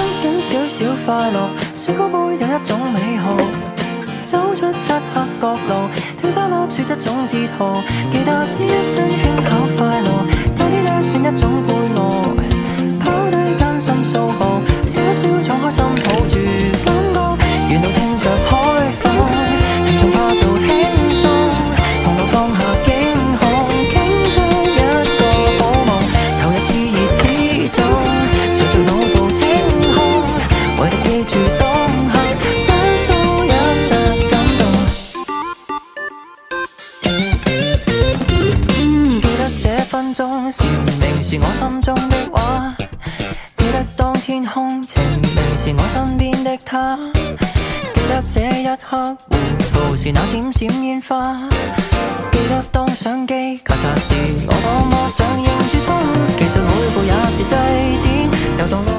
捉緊少少快樂，雪糕杯有一種美好。走出漆黑角落，跳沙粒說一種哲學。記得呢一生輕巧快樂，大啲也算一種配樂。拋低艱辛數學，笑一笑敞開心抱住感覺，沿路聽着海風，沉重化做輕鬆，同路放下驚恐，傾出一個好夢，投入熾熱之中，隨着腦部清空，唯獨記住當刻得到一剎感動。記得這分鐘是明是我心中的話，記得當天空晴明是我身邊的他，記得這一刻糊塗是那閃閃煙花，記得當相機咔嚓時我多麼想認住衝，其實每步也是祭典，遊蕩落